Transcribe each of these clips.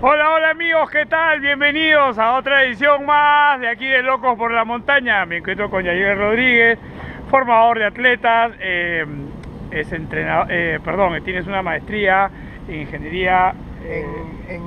Hola, hola amigos, ¿qué tal? Bienvenidos a otra edición más de aquí de Locos por la Montaña. Me encuentro con Yadier Rodríguez, formador de atletas, es entrenador, tienes una maestría en ingeniería Es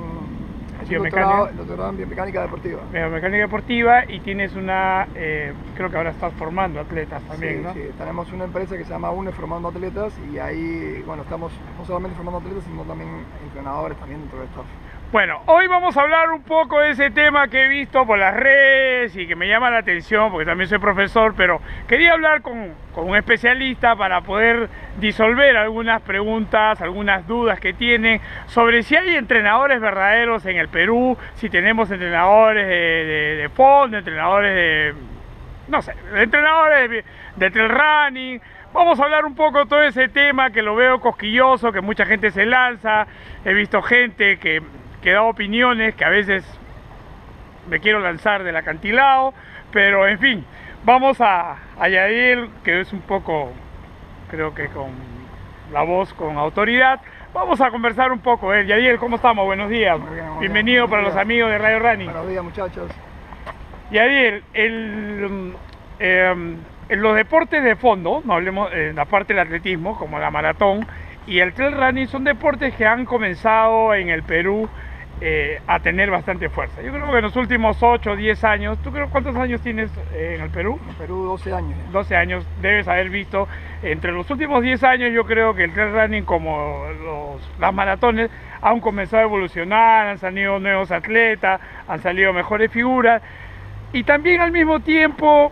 un doctorado en biomecánica deportiva. Biomecánica deportiva y tienes una, creo que ahora estás formando atletas también, Sí, ¿no? sí, tenemos una empresa que se llama UNE Formando Atletas y ahí, bueno, estamos no solamente formando atletas, sino también entrenadores también dentro del staff. Bueno, hoy vamos a hablar un poco de ese tema que he visto por las redes y que me llama la atención porque también soy profesor, pero quería hablar con un especialista para poder disolver algunas preguntas, algunas dudas que tienen sobre si hay entrenadores verdaderos en el Perú, si tenemos entrenadores de fondo, entrenadores de, no sé, entrenadores de trail running. Vamos a hablar un poco de todo ese tema que lo veo cosquilloso, que mucha gente se lanza. He visto gente que da opiniones que a veces me quiero lanzar del acantilado, pero en fin, vamos a Yadier, que es un poco, creo que con la voz con autoridad. Vamos a conversar un poco. Yadier, ¿cómo estamos? Buenos días. Muy bien, Bienvenido para los amigos de Radio Running. Buenos días, muchachos. Yadier, los deportes de fondo, no hablemos de la parte del atletismo, como la maratón y el trail running, son deportes que han comenzado en el Perú a tener bastante fuerza. Yo creo que en los últimos 8 o 10 años, ¿tú creo cuántos años tienes en el Perú? En Perú 12 años. 12 años, debes haber visto. Entre los últimos 10 años yo creo que el trail running como las maratones han comenzado a evolucionar, han salido nuevos atletas, han salido mejores figuras y también al mismo tiempo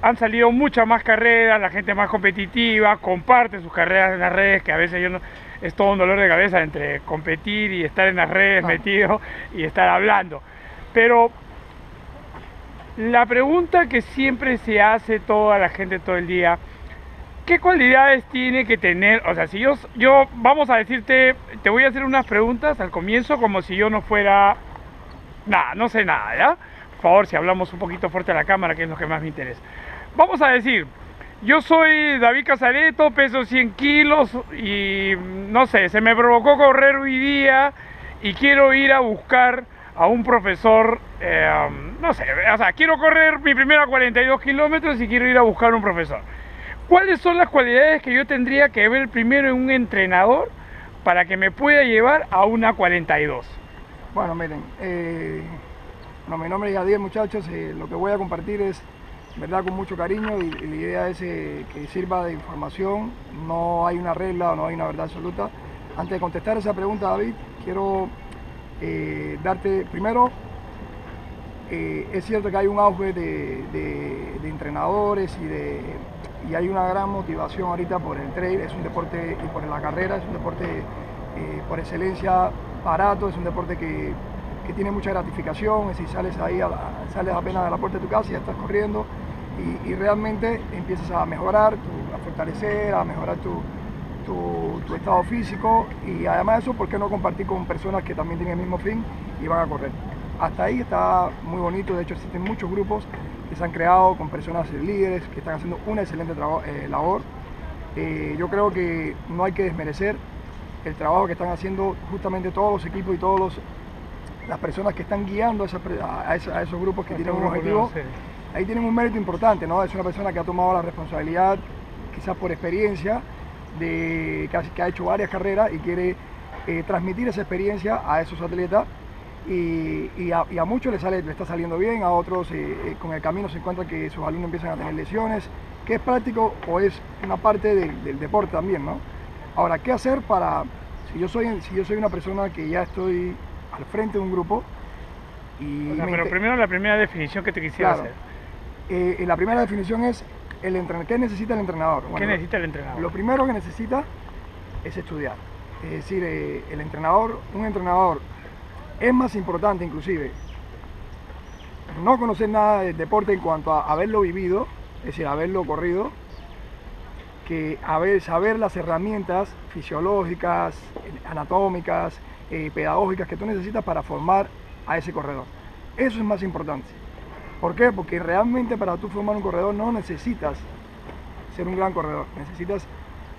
han salido muchas más carreras, la gente más competitiva, comparte sus carreras en las redes, que a veces es todo un dolor de cabeza entre competir y estar en las redes metido y estar hablando. Pero la pregunta que siempre se hace toda la gente todo el día, ¿qué cualidades tiene que tener? O sea, si yo vamos a decirte, te voy a hacer unas preguntas al comienzo como si yo no fuera nada, no sé nada, ¿ya? Por favor, si hablamos un poquito fuerte a la cámara, que es lo que más me interesa. Vamos a decir, yo soy David Casareto, peso 100 kilos y no sé, se me provocó correr hoy día y quiero ir a buscar a un profesor, no sé, o sea, quiero correr mi primera 42 kilómetros y quiero ir a buscar un profesor. ¿Cuáles son las cualidades que yo tendría que ver primero en un entrenador para que me pueda llevar a una 42? Bueno, miren, mi nombre es Yadier, muchachos, lo que voy a compartir es, verdad, con mucho cariño y la idea es que sirva de información, no hay una regla, no hay una verdad absoluta. Antes de contestar esa pregunta, David, quiero darte, primero, es cierto que hay un auge de entrenadores y hay una gran motivación ahorita por el trail, es un deporte, y por la carrera, es un deporte por excelencia barato, es un deporte que tiene mucha gratificación, es decir, sales apenas de la puerta de tu casa y ya estás corriendo y realmente empiezas a mejorar, a fortalecer, a mejorar tu estado físico y además de eso, ¿por qué no compartir con personas que también tienen el mismo fin y van a correr? Hasta ahí está muy bonito, de hecho existen muchos grupos que se han creado con personas líderes que están haciendo una excelente labor. Yo creo que no hay que desmerecer el trabajo que están haciendo justamente todos los equipos y todas las personas que están guiando a esos grupos que tienen un objetivo. Ahí tienen un mérito importante, ¿no? Es una persona que ha tomado la responsabilidad, quizás por experiencia, que ha hecho varias carreras y quiere transmitir esa experiencia a esos atletas y a muchos le está saliendo bien, a otros con el camino se encuentra que sus alumnos empiezan a tener lesiones, que es práctico o es una parte del deporte también, ¿no? Ahora, ¿qué hacer si yo soy una persona que ya estoy al frente de un grupo? Pero primero la primera definición que te quisiera hacer. La primera definición es ¿qué necesita el entrenador? Bueno, ¿qué necesita el entrenador? Lo primero que necesita es estudiar. Es decir, un entrenador es más importante inclusive no conocer nada del deporte en cuanto a haberlo vivido, es decir, haberlo corrido, que saber las herramientas fisiológicas, anatómicas, pedagógicas que tú necesitas para formar a ese corredor. Eso es más importante. ¿Por qué? Porque realmente para tú formar un corredor no necesitas ser un gran corredor, necesitas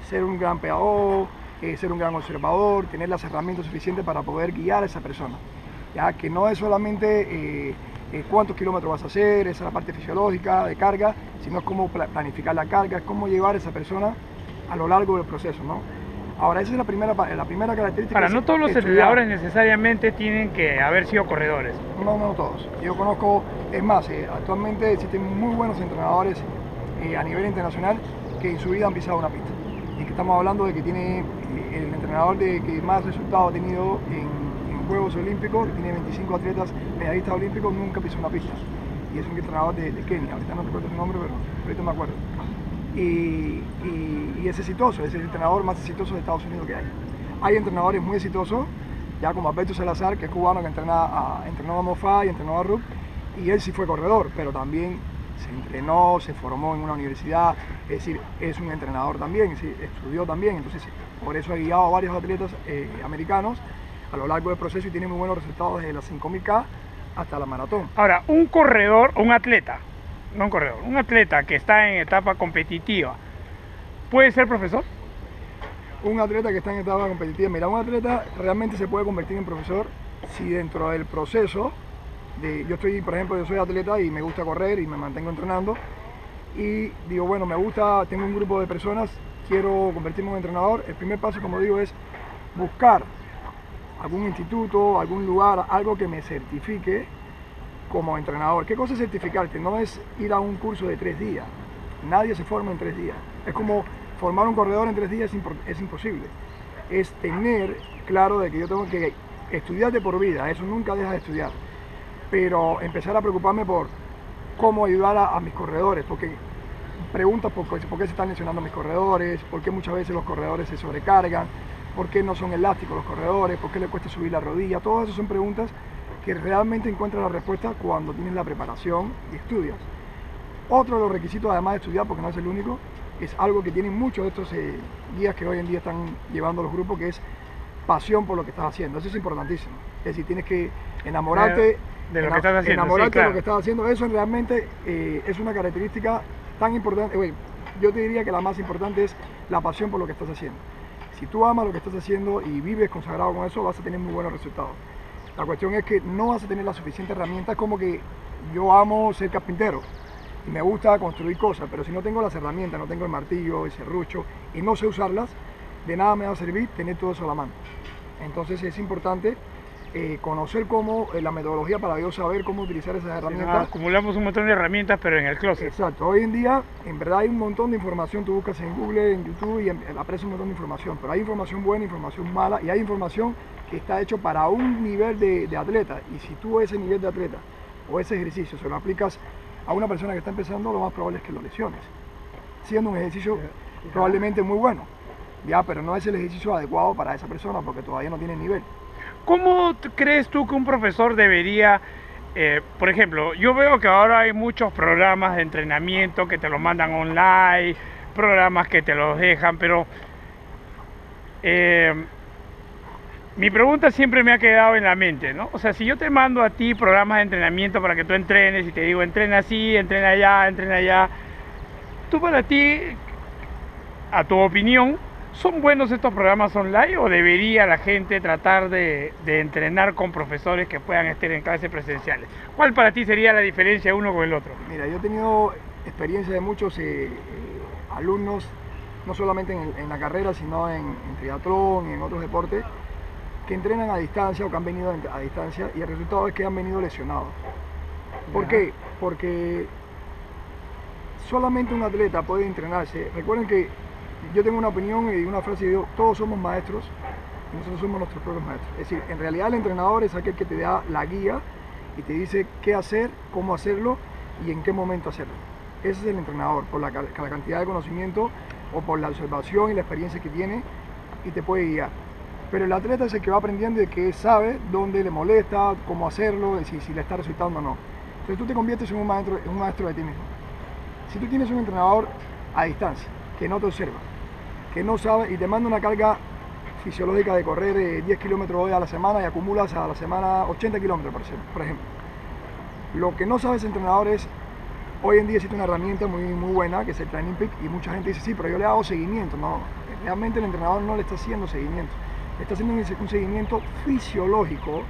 ser un gran pedagogo, ser un gran observador, tener las herramientas suficientes para poder guiar a esa persona. Ya que no es solamente cuántos kilómetros vas a hacer, esa es la parte fisiológica de carga, sino es cómo planificar la carga, es cómo llevar a esa persona a lo largo del proceso, ¿no? Ahora, esa es la primera característica. Ahora, no todos los entrenadores necesariamente tienen que haber sido corredores. No todos. Yo conozco, es más, actualmente existen muy buenos entrenadores a nivel internacional que en su vida han pisado una pista. Y que estamos hablando de que tiene el entrenador que más resultados ha tenido en Juegos Olímpicos, tiene 25 atletas medallistas olímpicos, nunca pisó una pista. Y es un entrenador de Kenia, ahorita no recuerdo su nombre, pero ahorita me acuerdo. Y es exitoso, es el entrenador más exitoso de Estados Unidos que hay. Hay entrenadores muy exitosos, ya como Alberto Salazar, que es cubano, que entrenó a Mofá y entrenó a Rupp, y él sí fue corredor, pero también se entrenó, se formó en una universidad, es decir, es un entrenador también, es decir, estudió también, entonces por eso ha guiado a varios atletas americanos a lo largo del proceso y tiene muy buenos resultados desde las 5000K hasta la maratón. Ahora, un corredor, un atleta, no un corredor, un atleta que está en etapa competitiva, ¿puede ser profesor? Un atleta que está en etapa competitiva, mira, un atleta realmente se puede convertir en profesor si dentro del proceso yo soy atleta y me gusta correr y me mantengo entrenando y digo, bueno, tengo un grupo de personas, quiero convertirme en un entrenador. El primer paso, como digo, es buscar algún instituto, algún lugar, algo que me certifique como entrenador. ¿Qué cosa es certificarte? No es ir a un curso de 3 días. Nadie se forma en 3 días. Es como formar un corredor en 3 días, es imposible. Es tener claro de que yo tengo que estudiar de por vida, eso nunca deja de estudiar. Pero empezar a preocuparme por cómo ayudar a mis corredores, porque preguntas por qué se están lesionando mis corredores, por qué muchas veces los corredores se sobrecargan, por qué no son elásticos los corredores, por qué les cuesta subir la rodilla. Todas esas son preguntas que realmente encuentras la respuesta cuando tienes la preparación y estudias. Otro de los requisitos, además de estudiar, porque no es el único, es algo que tienen muchos de estos guías que hoy en día están llevando los grupos, que es pasión por lo que estás haciendo. Eso es importantísimo. Es decir, tienes que enamorarte de lo que estás haciendo. Enamorarte sí, claro. de lo que estás haciendo. Eso realmente es una característica tan importante. Yo te diría que la más importante es la pasión por lo que estás haciendo. Si tú amas lo que estás haciendo y vives consagrado con eso, vas a tener muy buenos resultados. La cuestión es que no vas a tener las suficientes herramientas. Como que yo amo ser carpintero y me gusta construir cosas, pero si no tengo las herramientas, no tengo el martillo, el serrucho y no sé usarlas, de nada me va a servir tener todo eso a la mano. Entonces es importante conocer la metodología para yo saber cómo utilizar esas herramientas. No, acumulamos un montón de herramientas, pero en el closet. Exacto. Hoy en día, en verdad hay un montón de información. Tú buscas en Google, en YouTube y aparece un montón de información. Pero hay información buena, información mala y hay información que está hecho para un nivel de atleta. Y si tú ese nivel de atleta o ese ejercicio se lo aplicas a una persona que está empezando, lo más probable es que lo lesiones. Siendo un ejercicio probablemente muy bueno. Ya, pero no es el ejercicio adecuado para esa persona porque todavía no tiene nivel. ¿Cómo crees tú que un profesor debería, por ejemplo, yo veo que ahora hay muchos programas de entrenamiento que te los mandan online, programas que te los dejan, pero mi pregunta siempre me ha quedado en la mente, ¿no? O sea, si yo te mando a ti programas de entrenamiento para que tú entrenes y te digo, entrena así, entrena allá, tú para ti, a tu opinión, ¿son buenos estos programas online o debería la gente tratar de entrenar con profesores que puedan estar en clases presenciales? ¿Cuál para ti sería la diferencia uno con el otro? Mira, yo he tenido experiencia de muchos alumnos, no solamente en la carrera, sino en triatlón y en otros deportes, que entrenan a distancia o que han venido a distancia y el resultado es que han venido lesionados. ¿Por qué? Porque solamente un atleta puede entrenarse. Recuerden que yo tengo una opinión y una frase que digo, todos somos maestros y nosotros somos nuestros propios maestros. Es decir, en realidad el entrenador es aquel que te da la guía y te dice qué hacer, cómo hacerlo y en qué momento hacerlo. Ese es el entrenador, por la cantidad de conocimiento o por la observación y la experiencia que tiene y te puede guiar. Pero el atleta es el que va aprendiendo y que sabe dónde le molesta, cómo hacerlo, si le está resultando o no. Entonces tú te conviertes en un maestro de ti mismo. Si tú tienes un entrenador a distancia, que no te observa, que no sabe y te manda una carga fisiológica de correr 10 kilómetros hoy a la semana y acumulas a la semana 80 kilómetros, por ejemplo. Lo que no sabe ese entrenador es, hoy en día existe una herramienta muy buena que es el Training Peak y mucha gente dice, sí, pero yo le hago seguimiento. No, realmente el entrenador no le está haciendo seguimiento, le está haciendo un seguimiento fisiológico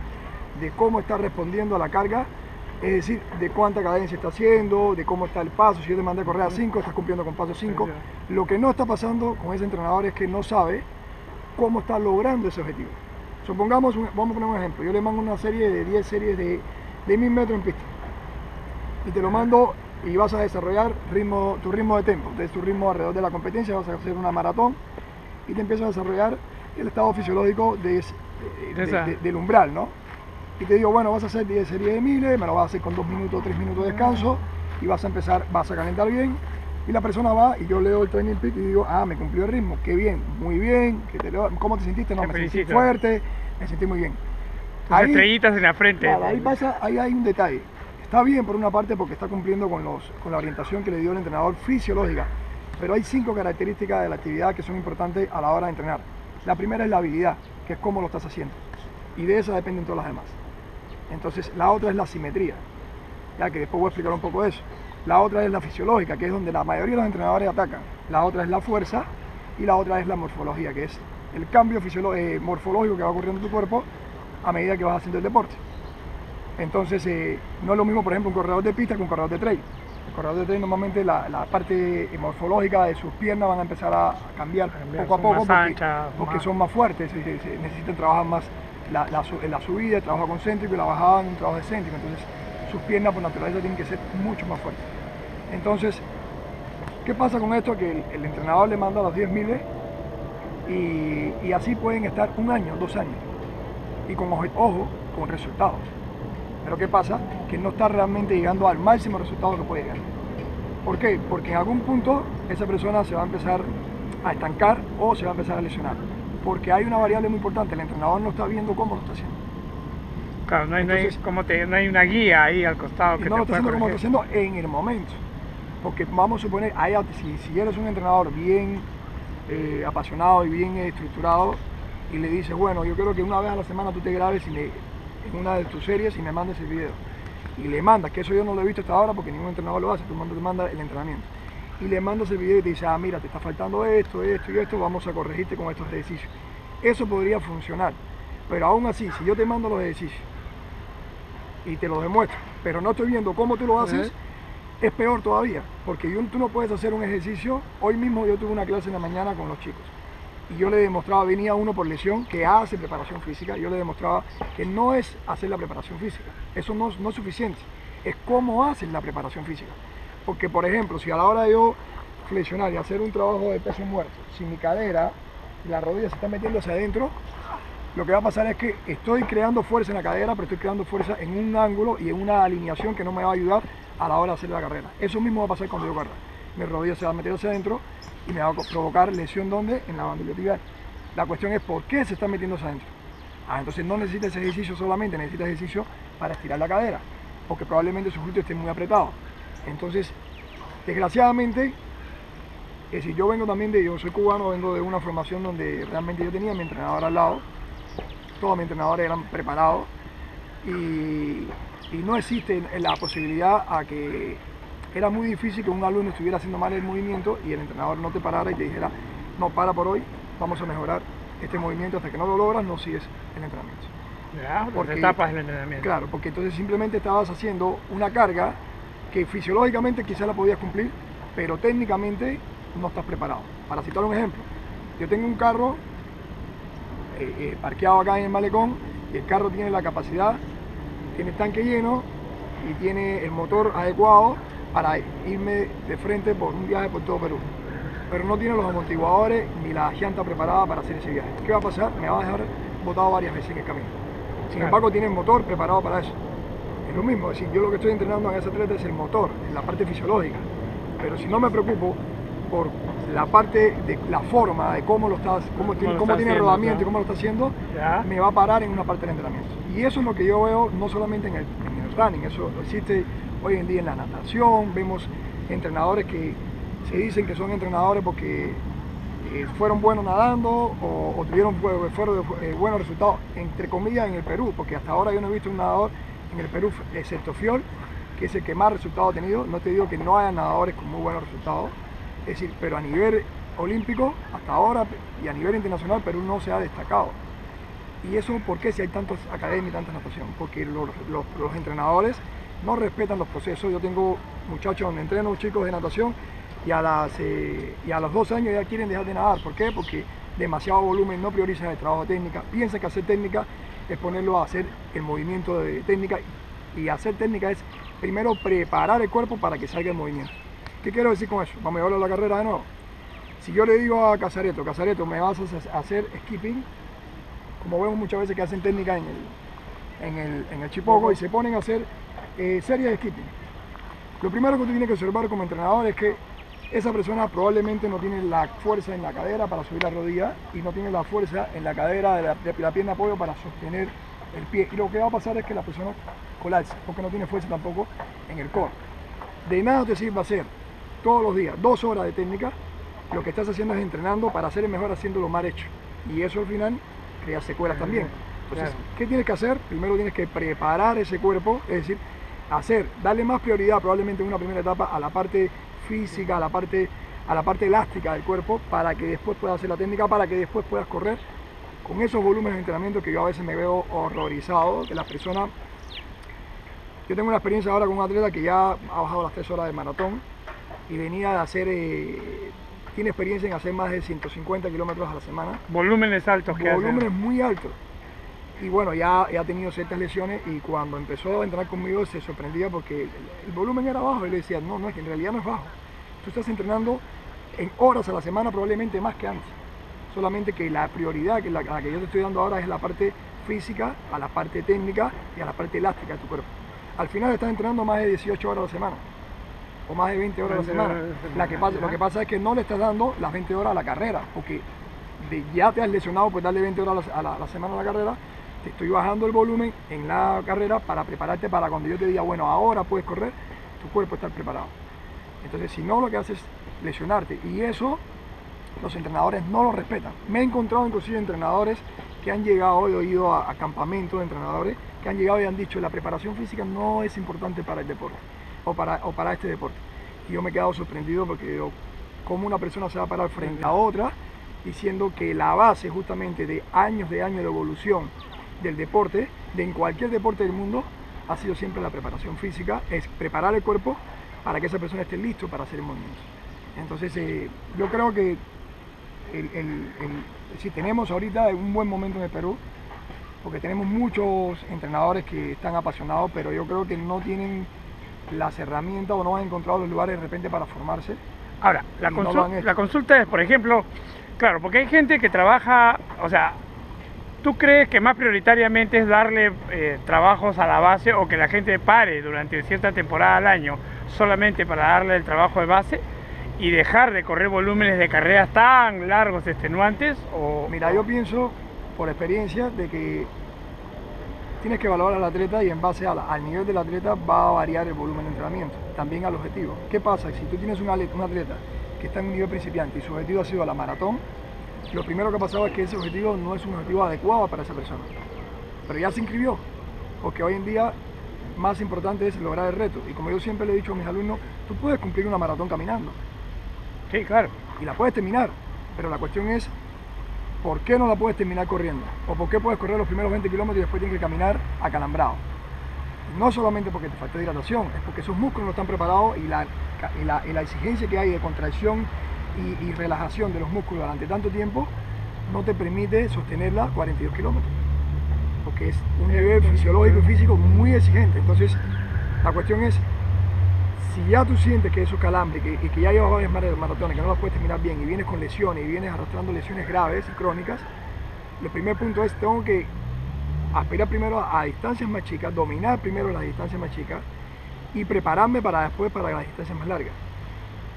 de cómo está respondiendo a la carga, es decir, de cuánta cadencia está haciendo, de cómo está el paso. Si yo te mandé a correr a 5, estás cumpliendo con paso 5. Lo que no está pasando con ese entrenador es que no sabe cómo está logrando ese objetivo. Supongamos, vamos a poner un ejemplo, yo le mando una serie de 10 series de 1000 metros en pista y te lo mando y vas a desarrollar tu ritmo de tempo, entonces tu ritmo alrededor de la competencia, vas a hacer una maratón y te empiezas a desarrollar el estado fisiológico del umbral, ¿no? Y te digo, bueno, vas a hacer 10 series de 1000, me lo vas a hacer con 2 minutos, 3 minutos de descanso y vas a calentar bien. Y la persona va y yo leo el training peak y digo, me cumplió el ritmo, qué bien, muy bien, ¿cómo te sentiste? No, me sentí fuerte, me sentí muy bien. Tus estrellitas en la frente. Claro, ahí hay un detalle. Está bien por una parte porque está cumpliendo con la orientación que le dio el entrenador fisiológica, pero hay 5 características de la actividad que son importantes a la hora de entrenar. La primera es la habilidad, que es cómo lo estás haciendo, y de esa dependen todas las demás. Entonces la otra es la simetría, ya que después voy a explicar un poco de eso. La otra es la fisiológica, que es donde la mayoría de los entrenadores atacan. La otra es la fuerza y la otra es la morfología, que es el cambio morfológico que va ocurriendo en tu cuerpo a medida que vas haciendo el deporte. Entonces no es lo mismo, por ejemplo, un corredor de pista que un corredor de trail. El corredor de trail normalmente la parte morfológica de sus piernas van a empezar a cambiar poco a poco porque son más fuertes, necesitan trabajar más la subida, el trabajo concéntrico, y la bajada en un trabajo excéntrico. Entonces sus piernas por naturaleza tienen que ser mucho más fuertes. Entonces, ¿qué pasa con esto? Que el entrenador le manda los 10.000 y así pueden estar 1 año, 2 años y con resultados. Pero ¿qué pasa? Que no está realmente llegando al máximo resultado que puede llegar. ¿Por qué? Porque en algún punto esa persona se va a empezar a estancar o se va a empezar a lesionar. Porque hay una variable muy importante, el entrenador no está viendo cómo lo está haciendo. Claro, no hay una guía ahí al costado que no lo está haciendo como lo está haciendo en el momento. Porque vamos a suponer, si eres un entrenador bien apasionado y bien estructurado y le dices, bueno, yo quiero que una vez a la semana tú te grabes en una de tus series y me mandes el video. Y le mandas, que eso yo no lo he visto hasta ahora porque ningún entrenador lo hace, tú te manda el entrenamiento. Y le mandas el video y te dice, mira, te está faltando esto y esto, vamos a corregirte con estos ejercicios. Eso podría funcionar, pero aún así, si yo te mando los ejercicios y te los demuestro, pero no estoy viendo cómo tú lo haces, es peor todavía, porque tú no puedes hacer un ejercicio. Hoy mismo yo tuve una clase en la mañana con los chicos y yo le demostraba, venía uno por lesión que hace preparación física, yo le demostraba que no es hacer la preparación física, eso no es suficiente, es cómo hacen la preparación física. Porque, por ejemplo, si a la hora de yo flexionar y hacer un trabajo de peso muerto, si mi cadera y la rodilla se están metiendo hacia adentro, lo que va a pasar es que estoy creando fuerza en la cadera, pero estoy creando fuerza en un ángulo y en una alineación que no me va a ayudar a la hora de hacer la carrera. Eso mismo va a pasar cuando yo corra. Mi rodilla se va a meter hacia adentro y me va a provocar lesión, ¿dónde? En la banda iliotibial. La cuestión es por qué se está metiendo hacia adentro. Entonces no necesita ese ejercicio solamente, necesita ejercicio para estirar la cadera, porque probablemente sus glúteos estén muy apretados. Entonces, desgraciadamente, si yo vengo también yo soy cubano, vengo de una formación donde realmente yo tenía a mi entrenador al lado, todos mis entrenadores eran preparados y no existe la posibilidad a que era muy difícil que un alumno estuviera haciendo mal el movimiento y el entrenador no te parara y te dijera, no, para por hoy, vamos a mejorar este movimiento, hasta que no lo logras no sigues el entrenamiento. Porque etapas del entrenamiento. Claro, porque entonces simplemente estabas haciendo una carga que fisiológicamente quizás la podías cumplir, pero técnicamente no estás preparado. Para citar un ejemplo, yo tengo un carro parqueado acá en el malecón y el carro tiene la capacidad, tiene el tanque lleno y tiene el motor adecuado para irme de frente por un viaje por todo Perú, pero no tiene los amortiguadores ni la llanta preparada para hacer ese viaje. ¿Qué va a pasar? Me va a dejar botado varias veces en el camino. Sin embargo, tiene el motor preparado para eso. Es lo mismo, es decir, yo lo que estoy entrenando en ese atleta es el motor, en la parte fisiológica, pero si no me preocupo por la parte de la forma, de cómo tiene el rodamiento y cómo lo está haciendo, me va a parar en una parte del entrenamiento. Y eso es lo que yo veo no solamente en el running, eso existe hoy en día en la natación. Vemos entrenadores que se dicen que son entrenadores porque fueron buenos nadando o tuvieron buenos resultados, entre comillas, en el Perú, porque hasta ahora yo no he visto un nadador en el Perú, excepto Fiol, que es el que más resultados ha tenido. No te digo que no haya nadadores con muy buenos resultados, es decir, pero a nivel olímpico hasta ahora y a nivel internacional Perú no se ha destacado. ¿Y eso por qué si hay tantas academias y tanta natación? Porque los entrenadores no respetan los procesos. Yo tengo muchachos donde entreno chicos de natación y a los 2 años ya quieren dejar de nadar. ¿Por qué? Porque demasiado volumen, no priorizan el trabajo de técnica, piensan que hacer técnica es ponerlo a hacer el movimiento de técnica, y hacer técnica es primero preparar el cuerpo para que salga el movimiento. ¿Qué quiero decir con eso? Vamos a llevarlo a la carrera de nuevo. Si yo le digo a Casareto, me vas a hacer skipping, como vemos muchas veces que hacen técnica en el chipoco y se ponen a hacer series de skipping. Lo primero que tú tienes que observar como entrenador es que esa persona probablemente no tiene la fuerza en la cadera para subir la rodilla y no tiene la fuerza en la cadera de la pierna de apoyo para sostener el pie. Y lo que va a pasar es que la persona colapsa porque no tiene fuerza tampoco en el core. De nada te sirve hacer todos los días 2 horas de técnica. Lo que estás haciendo es entrenando para ser el mejor haciéndolo mal hecho. Y eso al final crea secuelas también. Entonces, ¿qué tienes que hacer? Primero tienes que preparar ese cuerpo, es decir, darle más prioridad probablemente en una primera etapa a la parte física, a la parte elástica del cuerpo, para que después puedas hacer la técnica, para que después puedas correr con esos volúmenes de entrenamiento que yo a veces me veo horrorizado, que las personas... Yo tengo una experiencia ahora con un atleta que ya ha bajado las 3 horas de maratón y venía de hacer... tiene experiencia en hacer más de 150 kilómetros a la semana. Volúmenes altos que volúmenes muy altos. Y bueno, ya ha tenido ciertas lesiones y cuando empezó a entrenar conmigo se sorprendía porque el volumen era bajo. Y le decía, no, es que en realidad no es bajo. Tú estás entrenando en horas a la semana probablemente más que antes. Solamente que la prioridad que la que yo te estoy dando ahora es la parte física, a la parte técnica y a la parte elástica de tu cuerpo. Al final estás entrenando más de 18 horas a la semana o más de 20 horas a la semana. Lo que pasa es que no le estás dando las 20 horas a la carrera, porque ya te has lesionado, pues darle 20 horas a la semana a la carrera. Te estoy bajando el volumen en la carrera para prepararte para cuando yo te diga, bueno, ahora puedes correr, tu cuerpo está preparado. Entonces, si no, lo que haces es lesionarte, y eso los entrenadores no lo respetan. Me he encontrado inclusive entrenadores que han llegado, he ido a campamentos de entrenadores que han llegado y han dicho, la preparación física no es importante para el deporte o para este deporte. Y yo me he quedado sorprendido porque digo, ¿cómo una persona se va a parar frente a otra diciendo que la base justamente de años de evolución del deporte, en cualquier deporte del mundo, ha sido siempre la preparación física, es preparar el cuerpo para que esa persona esté listo para hacer el movimiento? Entonces yo creo que si tenemos ahorita un buen momento en el Perú, porque tenemos muchos entrenadores que están apasionados, pero yo creo que no tienen las herramientas o no han encontrado los lugares de repente para formarse. Ahora, la consulta es, por ejemplo, claro, porque hay gente que trabaja, o sea, ¿tú crees que más prioritariamente es darle trabajos a la base o que la gente pare durante cierta temporada al año solamente para darle el trabajo de base y dejar de correr volúmenes de carreras tan largos, extenuantes? Mira, yo pienso, por experiencia, de que tienes que evaluar al atleta y en base al nivel del atleta va a variar el volumen de entrenamiento, también al objetivo. ¿Qué pasa? Si tú tienes un atleta que está en un nivel principiante y su objetivo ha sido la maratón, lo primero que ha pasado es que ese objetivo no es un objetivo adecuado para esa persona, pero ya se inscribió, porque hoy en día más importante es lograr el reto. Y como yo siempre le he dicho a mis alumnos, tú puedes cumplir una maratón caminando. Sí, claro. Y la puedes terminar, pero la cuestión es, ¿por qué no la puedes terminar corriendo? ¿O por qué puedes correr los primeros 20 kilómetros y después tienes que caminar acalambrado? No solamente porque te falta hidratación, es porque esos músculos no están preparados y la exigencia que hay de contracción y relajación de los músculos durante tanto tiempo no te permite sostenerla 42 kilómetros, porque es un nivel fisiológico y físico muy exigente. Entonces, la cuestión es, si ya tú sientes que esos calambres y que ya llevas varias maratones, que no las puedes terminar bien y vienes con lesiones y vienes arrastrando lesiones graves y crónicas, el primer punto es, tengo que aspirar primero a distancias más chicas, dominar primero las distancias más chicas y prepararme para después para las distancias más largas.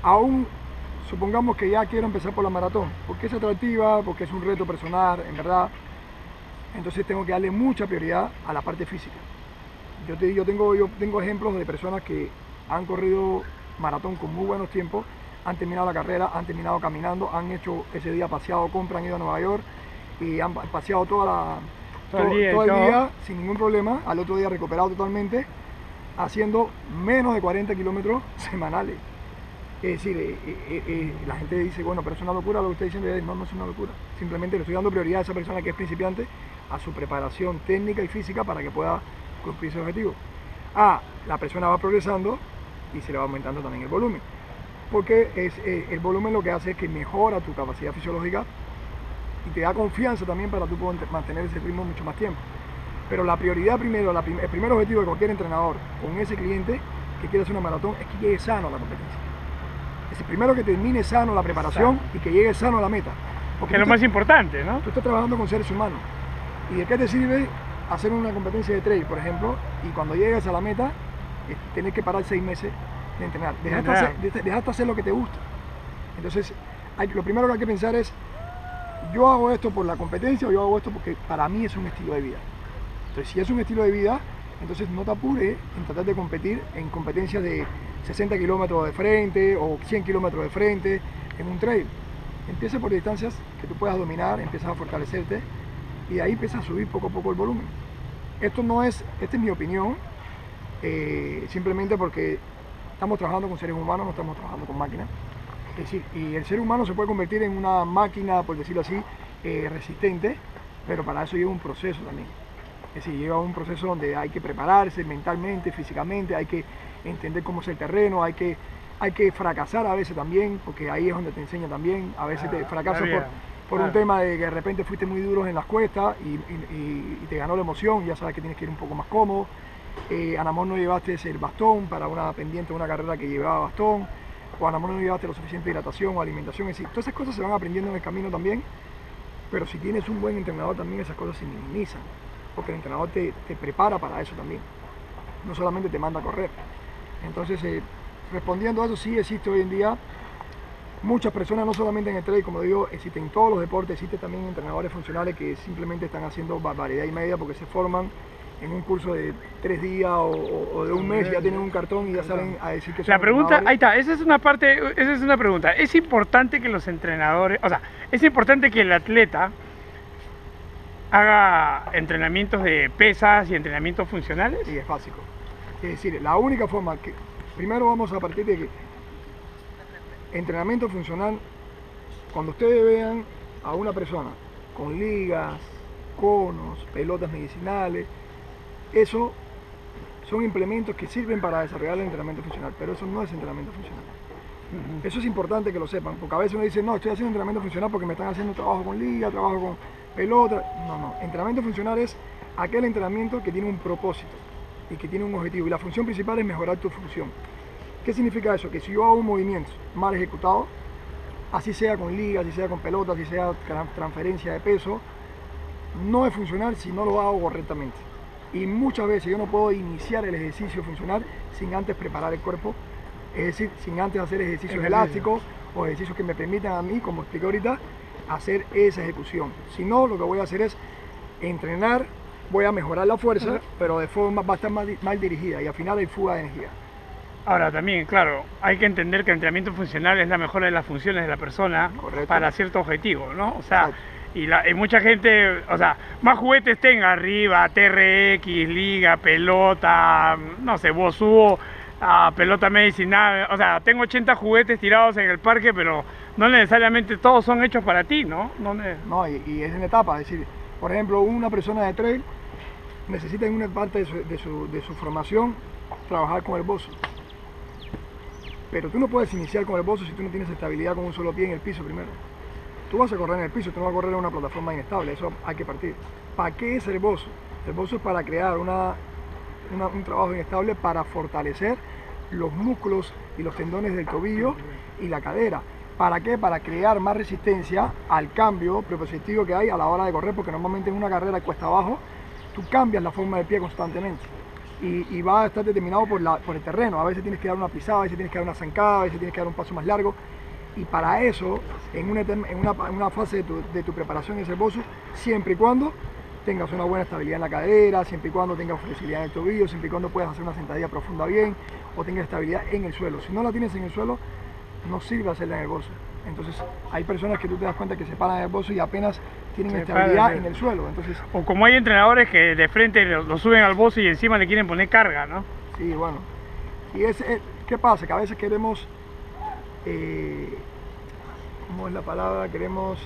Aún supongamos que ya quiero empezar por la maratón, porque es atractiva, porque es un reto personal, en verdad, entonces tengo que darle mucha prioridad a la parte física. Yo tengo ejemplos de personas que han corrido maratón con muy buenos tiempos, han terminado la carrera, han terminado caminando, han hecho ese día paseado, han ido a Nueva York y han paseado todo el día sin ningún problema, al otro día recuperado totalmente, haciendo menos de 40 kilómetros semanales. Es decir, la gente dice, bueno, pero es una locura lo que usted dice. No, no es una locura. Simplemente le estoy dando prioridad a esa persona que es principiante, a su preparación técnica y física para que pueda cumplir ese objetivo. La persona va progresando y se le va aumentando también el volumen. Porque el volumen lo que hace es que mejora tu capacidad fisiológica y te da confianza también para tú poder mantener ese ritmo mucho más tiempo. Pero la prioridad primero, el primer objetivo de cualquier entrenador con ese cliente que quiere hacer una maratón es que llegue sano a la competencia. Es decir, primero que termine sano la preparación y que llegue sano a la meta. Porque es lo más importante, ¿no? Tú estás trabajando con seres humanos. ¿Y de qué te sirve hacer una competencia de trail, por ejemplo, y cuando llegues a la meta, tienes que parar 6 meses de entrenar? Dejaste hacer lo que te gusta. Entonces, lo primero que hay que pensar es, ¿yo hago esto por la competencia o yo hago esto porque para mí es un estilo de vida? Entonces, si es un estilo de vida, entonces no te apures en tratar de competir en competencias de 60 kilómetros de frente o 100 kilómetros de frente en un trail. Empieza por distancias que tú puedas dominar, empiezas a fortalecerte y de ahí empiezas a subir poco a poco el volumen. Esta es mi opinión, simplemente porque estamos trabajando con seres humanos, no estamos trabajando con máquinas. Es decir, y el ser humano se puede convertir en una máquina, por decirlo así, resistente, pero para eso lleva un proceso también. Es decir, lleva un proceso donde hay que prepararse mentalmente, físicamente, hay que entender cómo es el terreno, hay que fracasar a veces también, porque ahí es donde te enseña también. A veces te fracasas por un tema de que de repente fuiste muy duros en las cuestas y te ganó la emoción, ya sabes que tienes que ir un poco más cómodo. A lo mejor no llevaste el bastón para una pendiente, una carrera que llevaba bastón, o a lo mejor no llevaste lo suficiente hidratación o alimentación. Es decir, todas esas cosas se van aprendiendo en el camino también, pero si tienes un buen entrenador también esas cosas se minimizan, porque el entrenador te prepara para eso también, no solamente te manda a correr. Entonces, respondiendo a eso, sí existe hoy en día muchas personas, no solamente en el trail, como digo, existen en todos los deportes, existen también entrenadores funcionales que simplemente están haciendo barbaridad y media porque se forman en un curso de 3 días o de un mes, ya tienen un cartón y ya salen a decir que son la pregunta, ahí está, esa es una pregunta. ¿Es importante que los entrenadores, o sea, es importante que el atleta haga entrenamientos de pesas y entrenamientos funcionales? Sí, es básico. Es decir, la única forma que, primero vamos a partir de que entrenamiento funcional, cuando ustedes vean a una persona con ligas, conos, pelotas medicinales, eso son implementos que sirven para desarrollar el entrenamiento funcional, pero eso no es entrenamiento funcional. Eso es importante que lo sepan, porque a veces uno dice, no, estoy haciendo entrenamiento funcional porque me están haciendo trabajo con liga, trabajo con pelota. No, entrenamiento funcional es aquel entrenamiento que tiene un propósito y que tiene un objetivo, y la función principal es mejorar tu función. ¿Qué significa eso? Que si yo hago un movimiento mal ejecutado, así sea con liga, así sea con pelota, así sea transferencia de peso, no es funcional si no lo hago correctamente. Y muchas veces yo no puedo iniciar el ejercicio funcional sin antes preparar el cuerpo, es decir, sin antes hacer ejercicios elásticos o ejercicios que me permitan a mí, como expliqué ahorita, hacer esa ejecución. Si no, lo que voy a hacer es entrenar, voy a mejorar la fuerza, pero de forma va a estar mal dirigida y al final hay fuga de energía. Ahora también, claro, hay que entender que el entrenamiento funcional es la mejora de las funciones de la persona. Correcto. Para cierto objetivo, ¿no? O sea, y mucha gente, o sea, más juguetes tenga arriba, TRX, liga, pelota, no sé, Bosuo, pelota medicinal, o sea, tengo 80 juguetes tirados en el parque, pero no necesariamente todos son hechos para ti, ¿no? No, y es en etapa, es decir, por ejemplo, una persona de trail necesita en una parte de su formación trabajar con el bozo. Pero tú no puedes iniciar con el bozo si tú no tienes estabilidad con un solo pie en el piso primero. Tú vas a correr en el piso, tú no vas a correr en una plataforma inestable, eso hay que partir. ¿Para qué es el bozo? El bozo es para crear un trabajo inestable para fortalecer los músculos y los tendones del tobillo y la cadera. ¿Para qué? Para crear más resistencia al cambio propositivo que hay a la hora de correr, porque normalmente en una carrera cuesta abajo, tú cambias la forma del pie constantemente. Y va a estar determinado por el terreno. A veces tienes que dar una pisada, a veces tienes que dar una zancada, a veces tienes que dar un paso más largo. Y para eso, en una fase de tu preparación en ese bozo, siempre y cuando tengas una buena estabilidad en la cadera, siempre y cuando tengas flexibilidad en el tobillo, siempre y cuando puedas hacer una sentadilla profunda bien, o tengas estabilidad en el suelo. Si no la tienes en el suelo, no sirve hacerla en el bozo. Entonces, hay personas que tú te das cuenta que se paran en el bozo y apenas tienen estabilidad en el suelo. Entonces, o como hay entrenadores que de frente lo suben al bozo y encima le quieren poner carga, ¿no? Sí, bueno. Y ¿qué pasa? Que a veces queremos ¿cómo es la palabra? Queremos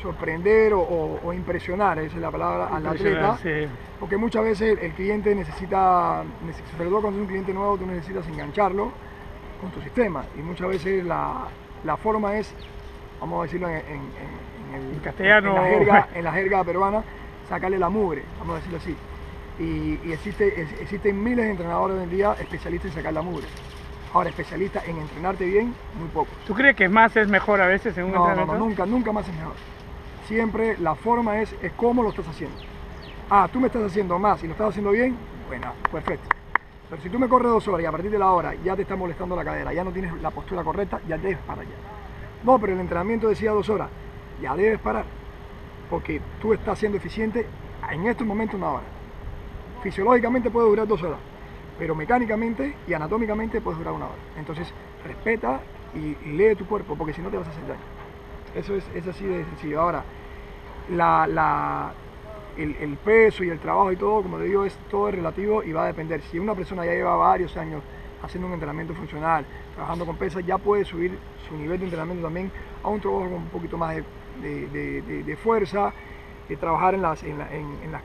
sorprender o impresionar, esa es la palabra, al atleta, sí. Porque muchas veces el cliente necesita, sobre todo cuando es un cliente nuevo, tú necesitas engancharlo con tu sistema, y muchas veces la forma es, vamos a decirlo en castellano, en la jerga peruana, sacarle la mugre, vamos a decirlo así. Y existen miles de entrenadores hoy en día especialistas en sacar la mugre. Ahora, especialistas en entrenarte bien, muy pocos. ¿Tú crees que más es mejor a veces en un entrenamiento? No, nunca más es mejor. Siempre la forma es cómo lo estás haciendo. Tú me estás haciendo más y lo estás haciendo bien, bueno, perfecto. Pero si tú me corres 2 horas y a partir de la hora ya te está molestando la cadera, ya no tienes la postura correcta, ya debes parar ya. No, pero el entrenamiento decía 2 horas, ya debes parar. Porque tú estás siendo eficiente en estos momentos 1 hora. Fisiológicamente puede durar 2 horas, pero mecánicamente y anatómicamente puede durar 1 hora. Entonces, respeta y lee tu cuerpo, porque si no te vas a hacer daño. Eso es así de sencillo. Ahora, el peso y el trabajo y todo, como te digo, todo es relativo y va a depender. Si una persona ya lleva varios años haciendo un entrenamiento funcional, trabajando con pesas, ya puede subir su nivel de entrenamiento también a un trabajo con un poquito más de fuerza, trabajar en las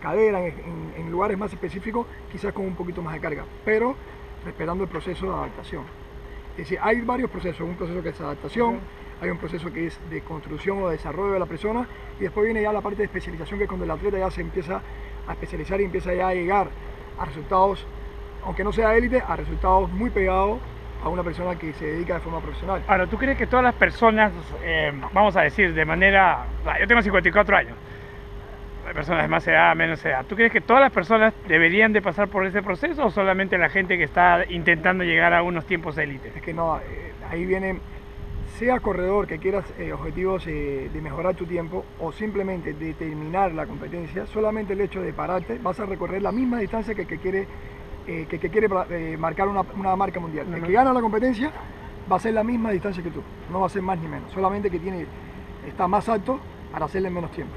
caderas, en lugares más específicos, quizás con un poquito más de carga, pero respetando el proceso de adaptación. Es decir, hay varios procesos, un proceso que es adaptación, hay un proceso que es de construcción o desarrollo de la persona, y después viene ya la parte de especialización, que es cuando el atleta ya se empieza a especializar y empieza ya a llegar a resultados, aunque no sea élite, a resultados muy pegados a una persona que se dedica de forma profesional. Ahora, ¿tú crees que todas las personas, vamos a decir, de manera... Yo tengo 54 años, hay personas de más edad, menos edad. ¿Tú crees que todas las personas deberían de pasar por ese proceso o solamente la gente que está intentando llegar a unos tiempos élite? Es que no, ahí viene, sea corredor que quieras objetivos de mejorar tu tiempo o simplemente de terminar la competencia, solamente el hecho de pararte, vas a recorrer la misma distancia que quiere marcar una marca mundial. El que gana la competencia va a ser la misma distancia que tú, no va a ser más ni menos, solamente que está más alto para hacerle menos tiempo.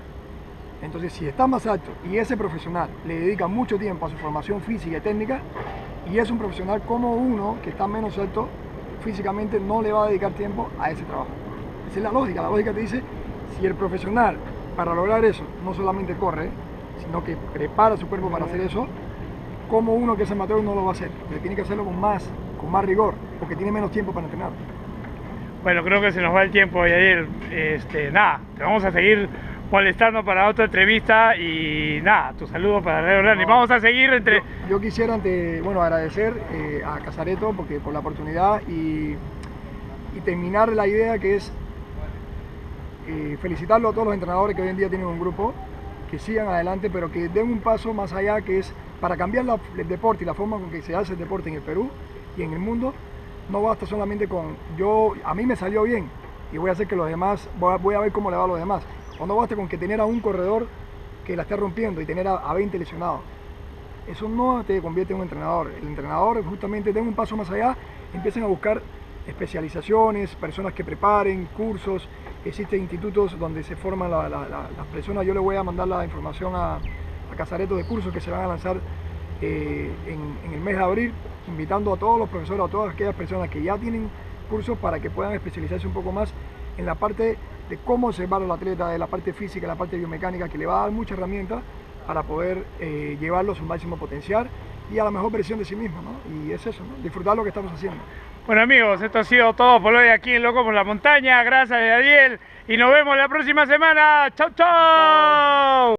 Entonces, si está más alto y ese profesional le dedica mucho tiempo a su formación física y técnica, y es un profesional como uno que está menos alto físicamente, no le va a dedicar tiempo a ese trabajo. Esa es la lógica te dice, si el profesional para lograr eso no solamente corre, sino que prepara su cuerpo para hacer eso, como uno que es amateur no lo va a hacer, pero tiene que hacerlo con más rigor, porque tiene menos tiempo para entrenar. Bueno, creo que se nos va el tiempo, Yadiel. Nada, te vamos a seguir molestando para otra entrevista y nada, tu saludo para Radio Running. Vamos a seguir entre... Yo quisiera agradecer a Casareto por la oportunidad y terminar la idea que es felicitarlo a todos los entrenadores que hoy en día tienen un grupo, que sigan adelante, pero que den un paso más allá, que es para cambiar el deporte y la forma con que se hace el deporte en el Perú y en el mundo. No basta solamente con a mí me salió bien y voy a hacer que los demás, voy a ver cómo le va a los demás. O no basta con que tener a un corredor que la esté rompiendo y tener a 20 lesionados. Eso no te convierte en un entrenador. El entrenador justamente den un paso más allá, empiecen a buscar especializaciones, personas que preparen, cursos. Existen institutos donde se forman las personas. Yo le voy a mandar la información a Casareto de cursos que se van a lanzar en el mes de abril, invitando a todos los profesores, a todas aquellas personas que ya tienen cursos para que puedan especializarse un poco más en la parte de cómo observar al atleta, de la parte física, la parte biomecánica, que le va a dar muchas herramientas para poder llevarlo a su máximo potencial y a la mejor versión de sí mismo, ¿no? Y es eso, ¿no? Disfrutar lo que estamos haciendo. Bueno amigos, esto ha sido todo por hoy aquí en Loco por la Montaña. Gracias, Yadiel, y nos vemos la próxima semana. ¡Chau, chau!